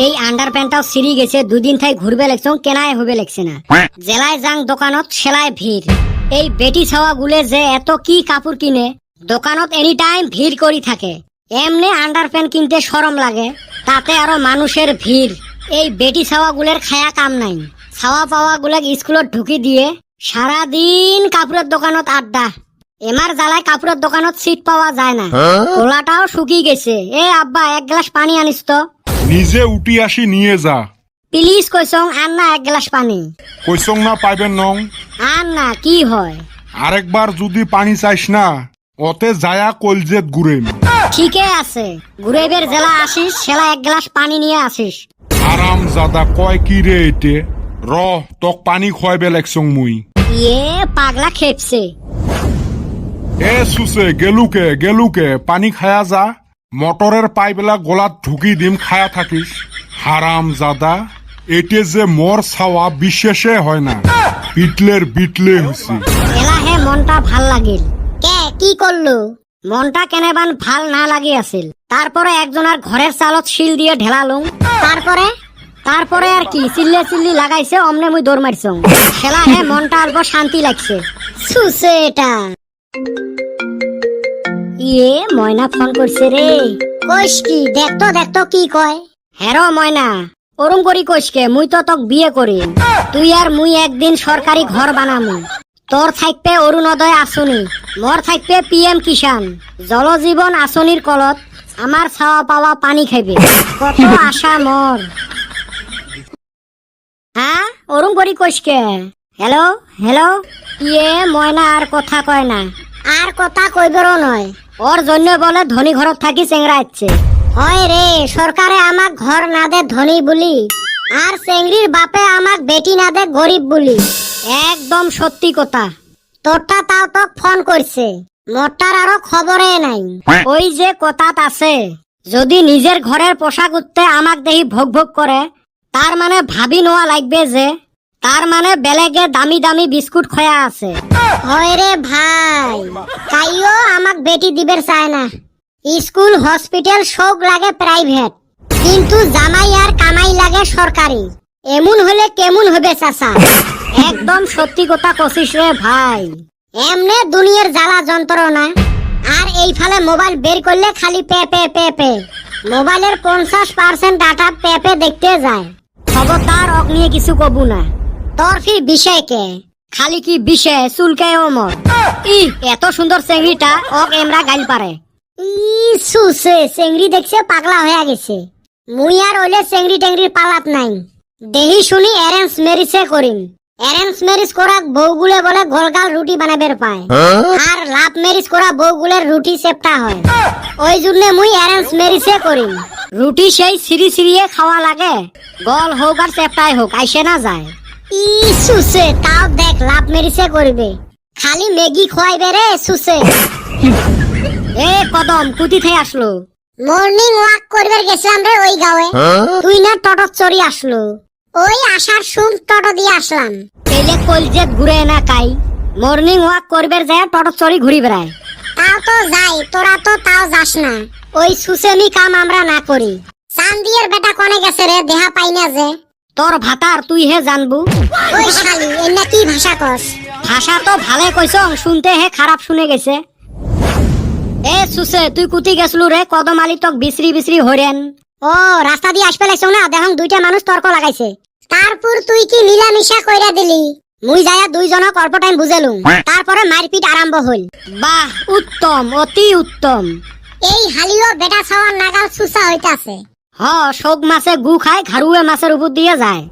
এই আন্ডার প্যান্টটাও সিরি গেছে, দুদিন থাই ঘুরবে লেগছং, কেনায় হবে লেগছে না। জেলায় যাং দোকানত সেলায় ভিড়। এই বেটি ছাওয়া গুলে যে এত কি কাপড় কিনে, দোকানত এনি টাইম ভিড় করি থাকে। এমনি আন্ডার প্যান্ট কিনতে শরম লাগে, তাতে আরো মানুষের ভিড়। এই বেটি ছাওয়া গুলের খায়া কাম নাই। ছাওয়া পাওয়া গুলে স্কুলত ঢুকি দিয়ে সারা দিন কাপড়ের দোকানত আড্ডা। এমার জ্বালায় কাপড়ের দোকানত সিট পাওয়া যায় না, গোলাটাও শুকিয়ে গেছে। এ আব্বা, এক গ্লাস পানি আনিস তো। নিজে উঠি আসি নিয়ে যা। প্লিজ কইসং, আন না এক গ্লাস পানি। কইসং না পাইবেন নং। আন না, কি হয়? আরেকবার যদি পানি চাইস না, অতে যায়া কলজেত ঘুরেন। ঠিকই আছে, ঘুরেবের জেলা আসিস, সেলা এক গ্লাস পানি নিয়ে আসিস। আরাম জাদা কয় কি রে এটে। র তক পানি খোয়াইবে লেগছং মুই। ইয়ে পাগলা খেপছে। এ সুসে গেলুকে পানি খায়া যা। মটরের পাইপেলা গলাত ঢুকি দিম, খায়া থাকিস। হারাম জাদা, এটে যে মোর ছাওয়া বিশেষে হয় না, বিটলে হইছে। এলা হে মনটা ভাল লাগিল। কে কি করলো? মনটা কেনেবান ভাল না লাগি আছিল। তারপরে একজনের ঘরের চালত শিল দিয়ে ঢেলালুম। তারপরে আর কি চিল্লি লাগাইছে, অমনে মুই দৌড় মারছং। খেলা হে মনটা অল্প শান্তি লাগছে। সুসে এটা ইয়ে ময়না ফোন করছে রে। কইস কি? দেখতো কি কয়। হেরো ময়না, ওরম করি কইসকে, মুই তো তোক বিয়ে করি। তুই আর মুই একদিন সরকারি ঘর বানামু। তোর থাকবে অরুণোদয় আসনি, মোর থাকবে পিএম কিষান। জলজীবন আসনির কলত আমার ছাওয়া পাওয়া পানি খাইবে। কত আশা মোর। হ্যাঁ, ওরম করি কইসকে। হ্যালো ইয়ে ময়না আর কথা কয় না। আর কথা কইবেরও নয়, ওর জন্য বলে ধনী ঘরত থাকি চেংরা ইচ্ছে হয় রে। সরকারে আমাক ঘর না দে ধনী বলি, আর চেংড়ির বাপে আমাক বেটি না দে গরিব বলি। একদম সত্যি কথা। তোরটা তাও তো ফোন করছে, মোরটার আরো খবরে নাই। ওই যে কথাত আছে, যদি নিজের ঘরের পোশাক উঠতে আমাক দেহি ভোগ করে, তার মানে ভাবি নেওয়া লাগবে যে তার মানে বেলেগে দামি বিস্কুট খয়া আছে। হয় রে ভাই, কাইও আমাক বেটি দিবের চায় না। স্কুল হসপিটাল সব লাগে প্রাইভেট, কিন্তু জামাই আর কামাই লাগে সরকারি। এমন হলে কেমন হবে চাচা? একদম সত্যি কথা কছিস রে ভাই। এমনে দুনিয়ার জ্বালা যন্ত্রণা। আর এই ফালে মোবাইল বের করলে খালি পে। মোবাইলের 50% ডাটা পে দেখতে যায়। খবরদার অক নিয়ে কিছু কবু না। তোর ফির বিষয় কে? খালি কি বিষয় চুলকে ওমর। এত সুন্দর চেংড়িটা অক এমরা গাইল পারে। সুসে চেংড়ি দেখছে পাগলা হয়ে গেছে। মুই আর ওইলে চেংড়ি টেংড়ির পালাত নাই। দেহি শুনি অ্যারেঞ্জ ম্যারেজে করিম। অ্যারেঞ্জ ম্যারেজ করা বউগুলে বলে গোলগাল রুটি বানাবের পায়, আর লাভ ম্যারেজ করা বউগুলের রুটি চেপটা হয়। ওই জন্য মুই অ্যারেঞ্জ ম্যারেজে করিম। রুটি সেই সিরিয়ে খাওয়া লাগে, গল হোক আর চেপটাই হোক, আইসে না যায়। সুসে তাও দেখ লাভ ম্যারেজে করবে, খালি ম্যাগি খোয়াইবে রে সুসে। এ কদম কুতি থেকে আসলো। মর্নিং ওয়াক করবার গেছিলাম রে ওই গাঁয়ে। তুই না টোটো চড়ি আসলো। ওই আসার সুম টোটো দিয়ে আসলাম। এলে কলজেত ঘুরে না কাই, মর্নিং ওয়াক করবার যায় টোটো চড়ি ঘুরি বেড়ায়। তাও তো যাই, তোরা তো তাও যাস না। ওই সুসেমি কাম আমরা না করি। চান্দিয়ের বেটা কনে গেছে রে, দেহা পাই না যে। তোর ভাতার তুই হে জানবু। ওই শালি এন্না কি ভাষা কস? ভাষা তো ভালে কইছং, শুনতে হে খারাপ শুনে গেছে। এ সুসে তুই কুতি গেছলু রে? কদম আলী তক বিশ্রি হরেন। ও রাস্তা দিয়ে আসবে লাগছ না, দেখং দুইটা মানুষ তর্ক লাগাইছে। তারপর তুই কি মিলামিশা কইরা দিলি? মুই যায়া দুইজনক অল্প টাইম বুঝেলুম, তারপরে মারপিট আরম্ভ হইল। বাহ, উত্তম, অতি উত্তম। এই হালিও বেটা ছাওয়ার নাগাল সুসা হইতাছে। হ, শোক মাছে গু খায়, ঘাড়ুয়ে মাছের উপর দিয়ে যায়।